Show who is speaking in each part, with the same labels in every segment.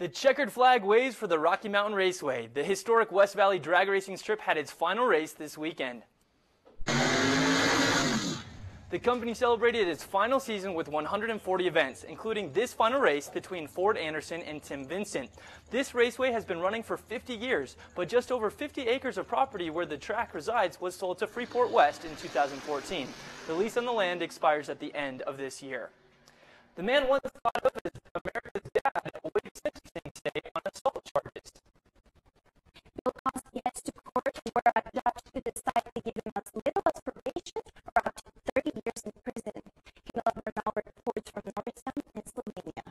Speaker 1: The checkered flag waves for the Rocky Mountain Raceway. The historic West Valley drag racing strip had its final race this weekend. The company celebrated its final season with 140 events, including this final race between Ford Anderson and Tim Vincent. This raceway has been running for 50 years, but just over 50 acres of property where the track resides was sold to Freeport West in 2014. The lease on the land expires at the end of this year. The man once thought of as America's dad awaits sentencing today on assault charges.
Speaker 2: Bill Cosby heads to court where a judge could decide to give him as little as probation or up to 30 years in prison. He now reports from Norristown in Slovenia.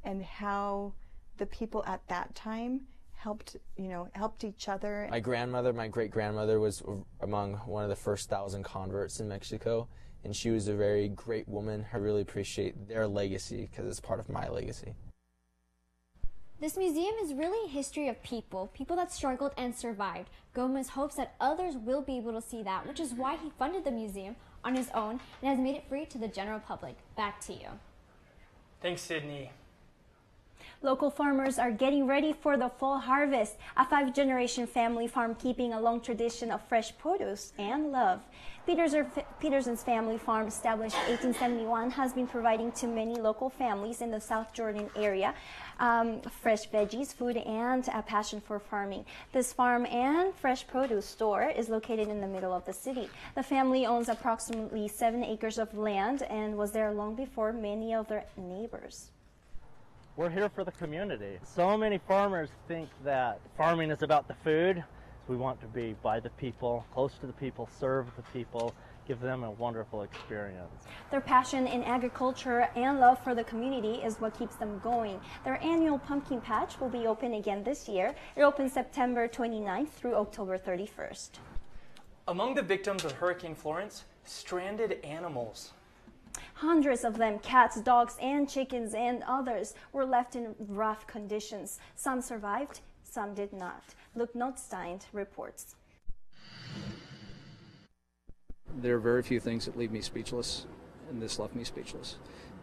Speaker 3: and how the people at that time helped each other.
Speaker 4: My grandmother, my great-grandmother, was among one of the first 1,000 converts in Mexico, and she was a very great woman. I really appreciate their legacy because it's part of my legacy.
Speaker 5: This museum is really a history of people that struggled and survived. Gomez hopes that others will be able to see that, which is why he funded the museum on his own and has made it free to the general public. Back to you.
Speaker 1: Thanks, Sydney.
Speaker 2: Local farmers are getting ready for the fall harvest. A 5-generation family farm keeping a long tradition of fresh produce and love. Peterson's family farm, established in 1871, has been providing to many local families in the South Jordan area fresh veggies, food, and a passion for farming. This farm and fresh produce store is located in the middle of the city. The family owns approximately 7 acres of land and was there long before many of their neighbors.
Speaker 6: We're here for the community. So many farmers think that farming is about the food. We want to be by the people, close to the people, serve the people, give them a wonderful experience.
Speaker 2: Their passion in agriculture and love for the community is what keeps them going. Their annual pumpkin patch will be open again this year. It opens September 29th through October 31st.
Speaker 1: Among the victims of Hurricane Florence, stranded animals.
Speaker 2: Hundreds of them, cats, dogs, and chickens, and others, were left in rough conditions. Some survived, some did not. Luke Notstein reports.
Speaker 7: There are very few things that leave me speechless, and this left me speechless.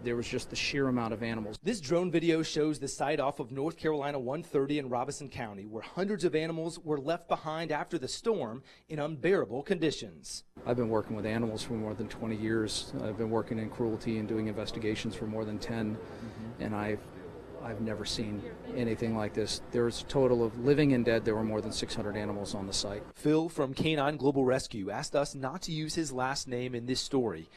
Speaker 7: There was just the sheer amount of animals.
Speaker 8: This drone video shows the site off of North Carolina 130 in Robeson County, where hundreds of animals were left behind after the storm in unbearable conditions.
Speaker 7: I've been working with animals for more than 20 years. I've been working in cruelty and doing investigations for more than 10, and I've never seen anything like this. There's a total of living and dead. There were more than 600 animals on the site.
Speaker 8: Phil from Canine Global Rescue asked us not to use his last name in this story.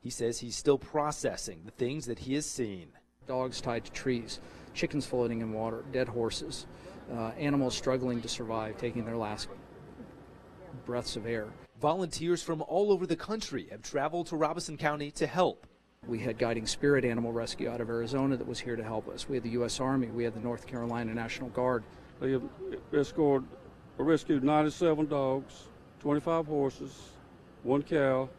Speaker 8: He says he's still processing the things that he has seen.
Speaker 7: Dogs tied to trees, chickens floating in water, dead horses, animals struggling to survive, taking their last breaths of air.
Speaker 8: Volunteers from all over the country have traveled to Robeson County to help.
Speaker 7: We had Guiding Spirit Animal Rescue out of Arizona that was here to help us. We had the U.S. Army. We had the North Carolina National Guard.
Speaker 9: They have rescued 97 dogs, 25 horses, 1 cow,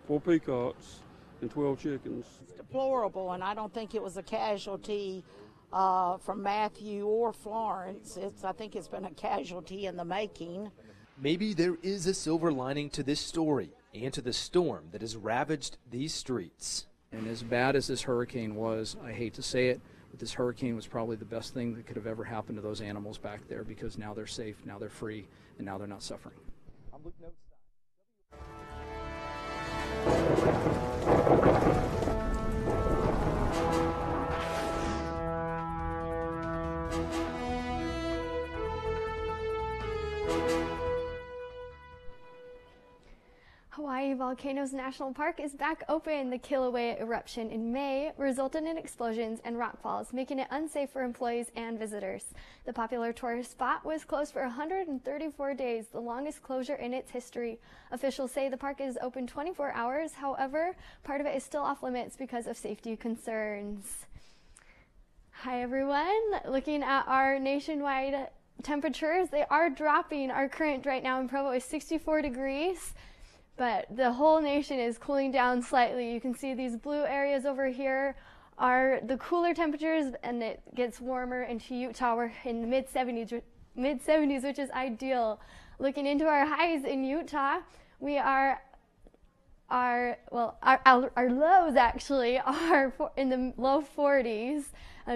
Speaker 9: 4 peacocks, and 12 chickens.
Speaker 10: It's deplorable, and I don't think it was a casualty from Matthew or Florence. I think it's been a casualty in the making.
Speaker 8: Maybe there is a silver lining to this story and to the storm that has ravaged these streets.
Speaker 7: And as bad as this hurricane was, I hate to say it, but this hurricane was probably the best thing that could have ever happened to those animals back there, because now they're safe, now they're free, and now they're not suffering.
Speaker 8: I'm Luke Notstein.
Speaker 11: Hawaii Volcanoes National Park is back open. The Kilauea eruption in May resulted in explosions and rockfalls, making it unsafe for employees and visitors. The popular tourist spot was closed for 134 days, the longest closure in its history. Officials say the park is open 24 hours. However, part of it is still off limits because of safety concerns. Hi everyone. Looking at our nationwide temperatures, they are dropping. Our current right now in Provo is 64 degrees. But the whole nation is cooling down slightly. You can see these blue areas over here are the cooler temperatures, and it gets warmer into Utah. We're in the mid-70s, which is ideal. Looking into our highs in Utah, we are our lows actually are in the low 40s.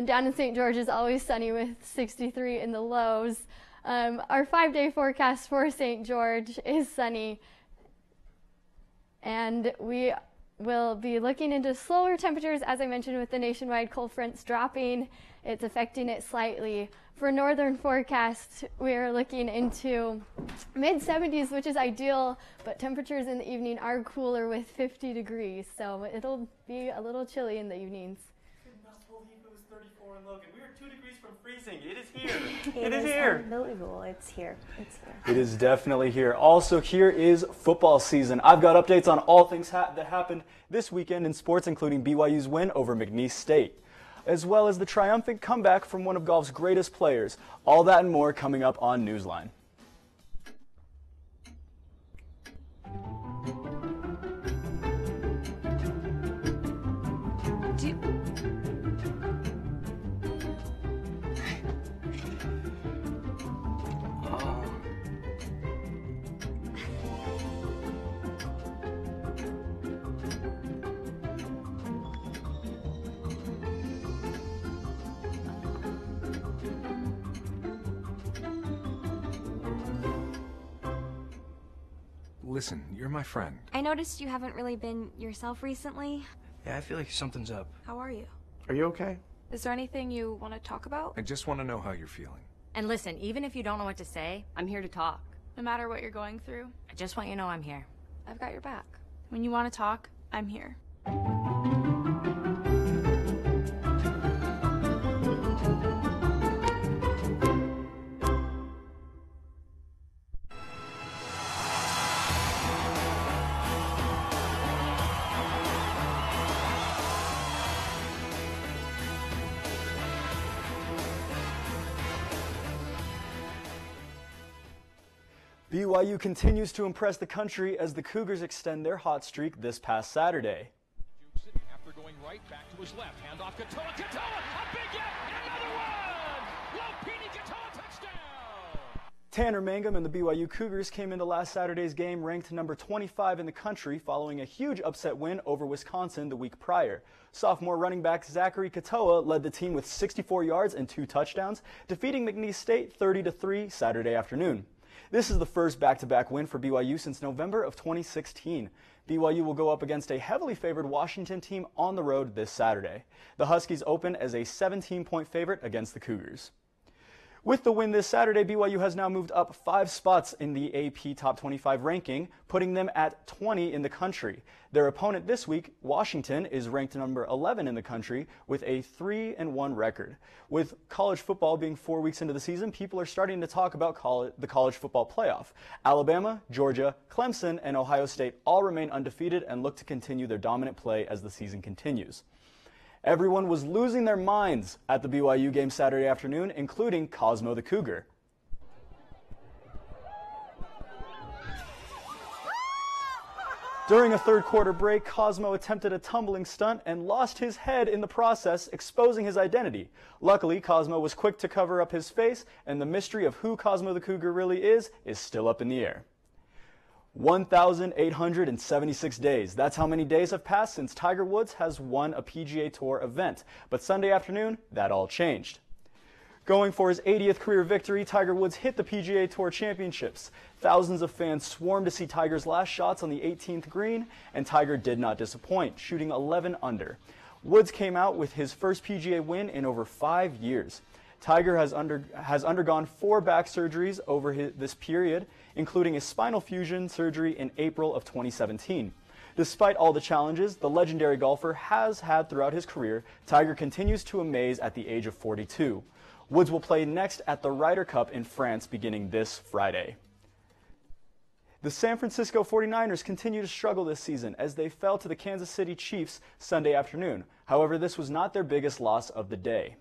Speaker 11: Down in St. George is always sunny with 63 in the lows. Our 5-day forecast for St. George is sunny. And we will be looking into slower temperatures, as I mentioned, with the nationwide cold fronts dropping. It's affecting it slightly. For northern forecasts, we are looking into mid-70s, which is ideal, but temperatures in the evening are cooler with 50 degrees, so it'll be a little chilly in the evenings.
Speaker 1: I could not believe it was 34 in Logan. We were 2 degrees from freezing. It is here. It is here.
Speaker 2: Unbelievable. It's here. It's here.
Speaker 12: It is definitely here. Also, here is football season. I've got updates on all things that happened this weekend in sports, including BYU's win over McNeese State.
Speaker 13: as well as the triumphant comeback from one of golf's greatest players. All that and more coming up on Newsline.
Speaker 14: Listen, you're my friend.
Speaker 15: I noticed you haven't really been yourself recently.
Speaker 16: Yeah, I feel like something's up.
Speaker 15: How are you?
Speaker 14: Are you okay?
Speaker 15: Is there anything you want to talk about?
Speaker 14: I just want to know how you're feeling.
Speaker 17: And listen, even if you don't know what to say, I'm here to talk.
Speaker 15: No matter what you're going through,
Speaker 17: I just want you to know I'm here.
Speaker 15: I've got your back. When you want to talk, I'm here.
Speaker 13: BYU continues to impress the country as the Cougars extend their hot streak this past Saturday.
Speaker 18: After going right, back to his left, hand off Katoa, a big hit, another one! Lopini Katoa, touchdown!
Speaker 13: Tanner Mangum and the BYU Cougars came into last Saturday's game ranked number 25 in the country following a huge upset win over Wisconsin the week prior. Sophomore running back Zachary Katoa led the team with 64 yards and 2 touchdowns, defeating McNeese State 30-3 Saturday afternoon. This is the first back-to-back win for BYU since November of 2016. BYU will go up against a heavily favored Washington team on the road this Saturday. The Huskies open as a 17-point favorite against the Cougars. With the win this Saturday, BYU has now moved up 5 spots in the AP Top 25 ranking, putting them at 20 in the country. Their opponent this week, Washington, is ranked number 11 in the country with a 3-1 record. With college football being 4 weeks into the season, people are starting to talk about the college football playoff. Alabama, Georgia, Clemson, and Ohio State all remain undefeated and look to continue their dominant play as the season continues. Everyone was losing their minds at the BYU game Saturday afternoon, including Cosmo the Cougar. During a third quarter break, Cosmo attempted a tumbling stunt and lost his head in the process, exposing his identity. Luckily, Cosmo was quick to cover up his face, and the mystery of who Cosmo the Cougar really is still up in the air. 1,876 days. That's how many days have passed since Tiger Woods has won a PGA Tour event. But Sunday afternoon, that all changed. Going for his 80th career victory, Tiger Woods hit the PGA Tour Championships. Thousands of fans swarmed to see Tiger's last shots on the 18th green, and Tiger did not disappoint, shooting 11 under. Woods came out with his first PGA win in over 5 years. Tiger has undergone 4 back surgeries over this period, including a spinal fusion surgery in April of 2017. Despite all the challenges the legendary golfer has had throughout his career, Tiger continues to amaze at the age of 42. Woods will play next at the Ryder Cup in France beginning this Friday. The San Francisco 49ers continue to struggle this season as they fell to the Kansas City Chiefs Sunday afternoon. However, this was not their biggest loss of the day.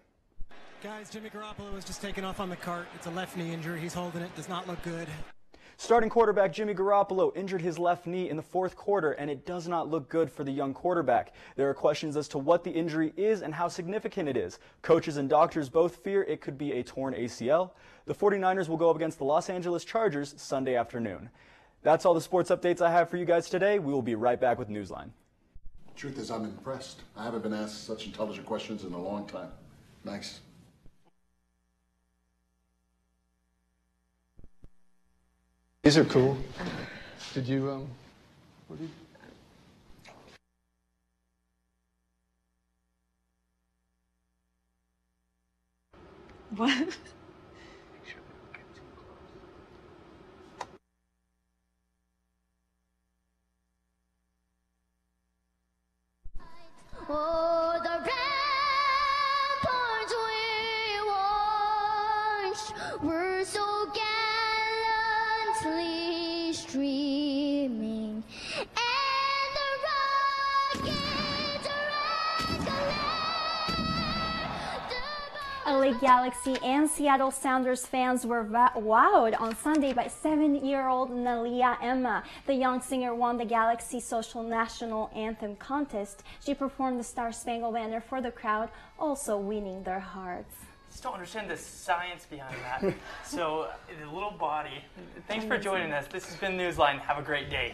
Speaker 19: Guys, Jimmy Garoppolo was just taken off on the cart. It's a left knee injury. He's holding it. Does not look good.
Speaker 13: Starting quarterback Jimmy Garoppolo injured his left knee in the 4th quarter, and it does not look good for the young quarterback. There are questions as to what the injury is and how significant it is. Coaches and doctors both fear it could be a torn ACL. The 49ers will go up against the Los Angeles Chargers Sunday afternoon. That's all the sports updates I have for you guys today. We will be right back with Newsline.
Speaker 20: Truth is, I'm impressed. I haven't been asked such intelligent questions in a long time. Nice.
Speaker 21: These are cool. Did you, what did you?
Speaker 22: What?
Speaker 23: Oh, the ramparts we watched were so gallantly streaming, and the rockets are echoing
Speaker 2: LA Galaxy and Seattle Sounders fans were wowed on Sunday by 7-year-old Nalia Emma. The young singer won the Galaxy Social National Anthem contest. She performed the Star Spangled Banner for the crowd, also winning their hearts.
Speaker 1: I just don't understand the science behind that. So, the little body. Thanks for joining us. This has been Newsline. Have a great day.